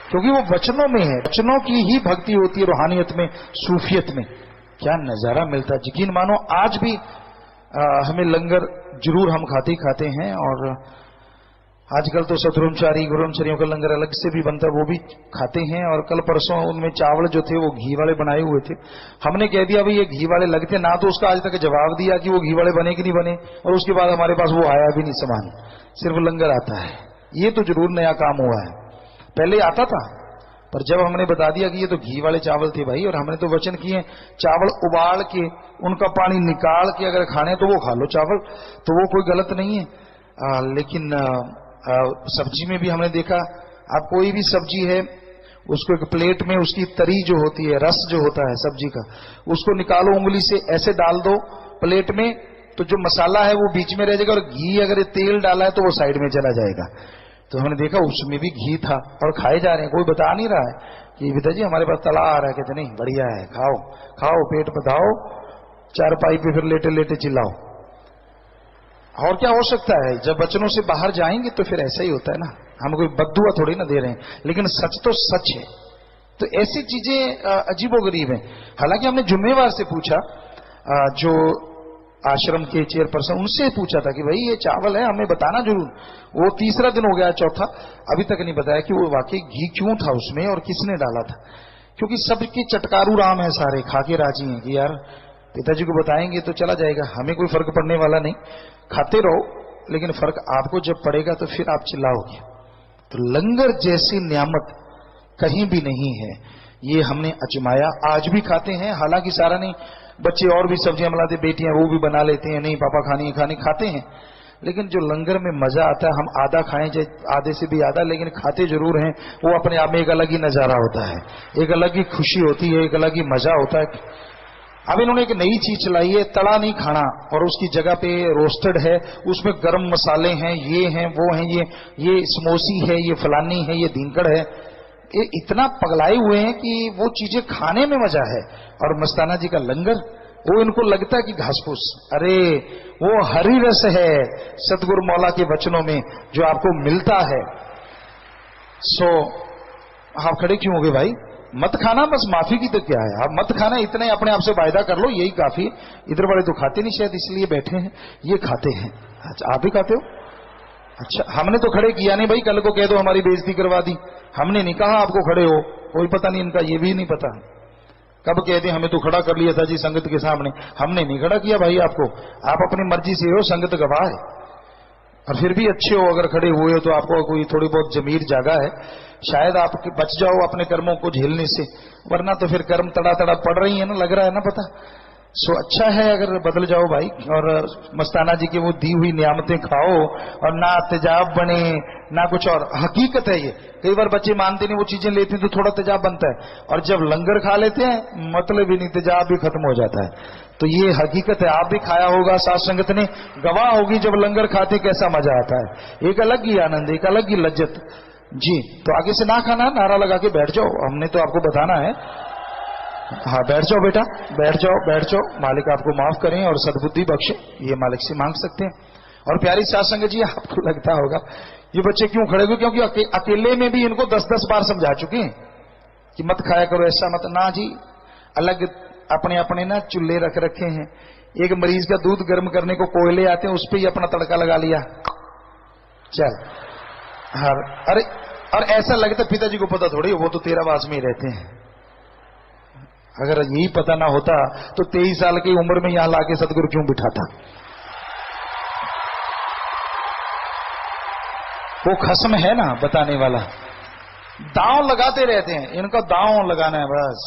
क्योंकि वो वचनों में है, वचनों की ही भक्ति होती है। रूहानियत में, सूफियत में क्या नजारा मिलता है। यकीन मानो आज भी हमें लंगर जरूर हम खाते हैं। और आजकल तो सतब्रह्मचारी गुरुब्रह्मचारियों का लंगर अलग से भी बनता है, वो भी खाते हैं। और कल परसों उनमें चावल जो थे वो घी वाले बनाए हुए थे। हमने कह दिया भाई ये घी वाले लगते ना, तो उसका आज तक जवाब दिया कि वो घी वाले बने कि नहीं बने। और उसके बाद हमारे पास वो आया भी नहीं सामान, सिर्फ लंगर आता है। ये तो जरूर नया काम हुआ है, पहले आता था। पर जब हमने बता दिया कि ये तो घी वाले चावल थे भाई, और हमने तो वचन किए चावल उबाल के उनका पानी निकाल के अगर खाने तो वो खा लो चावल, तो वो कोई गलत नहीं है। लेकिन सब्जी में भी हमने देखा, आप कोई भी सब्जी है उसको एक प्लेट में उसकी तरी जो होती है, रस जो होता है सब्जी का, उसको निकालो उंगली से ऐसे डाल दो प्लेट में, तो जो मसाला है वो बीच में रह जाएगा। और घी अगर तेल डाला है तो वो साइड में चला जाएगा। तो हमने देखा उसमें भी घी था और खाए जा रहे हैं। कोई बता नहीं रहा है कि पिताजी हमारे पास तला आ रहा है। कहते नहीं, बढ़िया है, खाओ खाओ, पेट पधाओ, चारपाई पे फिर लेटे लेटे चिल्लाओ। और क्या हो सकता है, जब वचनों से बाहर जाएंगे तो फिर ऐसा ही होता है ना। हम कोई बद्दुआ थोड़ी ना दे रहे हैं, लेकिन सच तो सच है। तो ऐसी चीजें अजीबोगरीब हैं। हालांकि हमने जुम्मेवार से पूछा, जो आश्रम के चेयरपर्सन, उनसे पूछा था कि भाई ये चावल है हमें बताना जरूर। वो तीसरा दिन हो गया, चौथा, अभी तक नहीं बताया कि वो वाकई घी क्यों था उसमें और किसने डाला था। क्योंकि सबके चटकारू राम है, सारे खा के राजी हैं कि यार पिताजी को बताएंगे तो चला जाएगा, हमें कोई फर्क पड़ने वाला नहीं, खाते रहो, लेकिन फर्क आपको जब पड़ेगा तो फिर आप चिल्लाओगे। तो लंगर जैसी नियामत कहीं भी नहीं है। ये हमने अजमाया, आज भी खाते हैं। हालांकि सारा नहीं, बच्चे और भी सब्जियां बनाते, बेटियां वो भी बना लेते हैं, नहीं पापा खानी खाते हैं। लेकिन जो लंगर में मजा आता है, हम आधा खाएं चाहे आधे से भी आधा, लेकिन खाते जरूर हैं। वो अपने आप में एक अलग ही नजारा होता है, एक अलग ही खुशी होती है, एक अलग ही मजा होता है। अब इन्होंने एक नई चीज चलाई है, तड़ा नहीं खाना, और उसकी जगह पे रोस्टेड है, उसमें गरम मसाले हैं, ये हैं वो हैं, ये समोसी है, ये फलानी है, ये दींकड़ है। ये इतना पगलाए हुए हैं कि वो चीजें खाने में मजा है। और मस्ताना जी का लंगर, वो इनको लगता है कि घास फूस। अरे वो हरि रस है सतगुरु मौला के वचनों में जो आपको मिलता है। सो आप खड़े क्यों हो गए भाई? मत खाना, बस माफी की तो क्या है, आप मत खाना, इतना ही अपने आप से वायदा कर लो, यही काफी। इधर वाले तो खाते नहीं शायद, इसलिए बैठे हैं, ये खाते हैं। अच्छा आप भी खाते हो? अच्छा, हमने तो खड़े किया नहीं भाई, कल को कह दो हमारी बेइज्जती करवा दी। हमने नहीं कहा आपको खड़े हो, कोई पता नहीं इनका, ये भी नहीं पता कब कहते हमें तो खड़ा कर लिया था जी संगत के सामने। हमने नहीं खड़ा किया भाई आपको, आप अपनी मर्जी से हो, संगत गवाह है। और फिर भी अच्छे हो, अगर खड़े हुए हो तो आपको कोई थोड़ी बहुत जमीर जागा है, शायद आप बच जाओ अपने कर्मों को झेलने से, वरना तो फिर कर्म तड़ा तड़ा पड़ रही है ना, लग रहा है ना पता। सो अच्छा है अगर बदल जाओ भाई, और मस्ताना जी की वो दी हुई नियामतें खाओ, और ना तेजाब बने ना कुछ। और हकीकत है ये, कई बार बच्चे मानते नहीं, वो चीजें लेते हैं तो थोड़ा तेजाब बनता है, और जब लंगर खा लेते हैं मतलब ही नहीं, तेजाब भी खत्म हो जाता है। तो ये हकीकत है, आप भी खाया होगा, साथ संगत ने गवाह होगी, जब लंगर खाते कैसा मजा आता है, एक अलग ही आनंद, एक अलग ही लज्जत जी। तो आगे से ना खाना, नारा लगा के बैठ जाओ, हमने तो आपको बताना है। हाँ बैठ जाओ बेटा, बैठ जाओ बैठ जाओ, मालिक आपको माफ करें और सद्बुद्धि बख्शे, ये मालिक से मांग सकते हैं। और प्यारी साथ संगत जी, आपको लगता होगा ये बच्चे क्यों खड़े हुए, क्योंकि अकेले में भी इनको 10-10 बार समझा चुके हैं कि मत खाया करो, ऐसा मत ना जी। अलग अपने अपने ना चूल्हे रख रखे हैं। एक मरीज का दूध गर्म करने को कोयले आते हैं, उस पर ही अपना तड़का लगा लिया, चल। हाँ अरे, और ऐसा लगता पिताजी को पता थोड़ी, वो तो 13 वास में ही रहते हैं। अगर यही पता ना होता तो 23 साल की उम्र में यहां लाके सतगुरु क्यों बिठाता। वो खस्म है ना बताने वाला, दांव लगाते रहते हैं, इनका दांव लगाना है बस,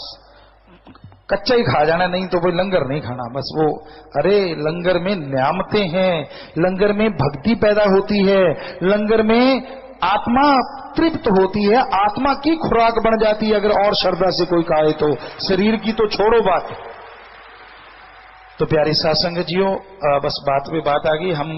कच्चा ही खा जाना, नहीं तो कोई लंगर नहीं खाना बस। वो अरे लंगर में नियामतें हैं, लंगर में भक्ति पैदा होती है, लंगर में आत्मा तृप्त होती है, आत्मा की खुराक बन जाती है। अगर और श्रद्धा से कोई खाए तो, शरीर की तो छोड़ो बात। तो प्यारी साथ संगत जियो, बस बात पे बात आ गई। हम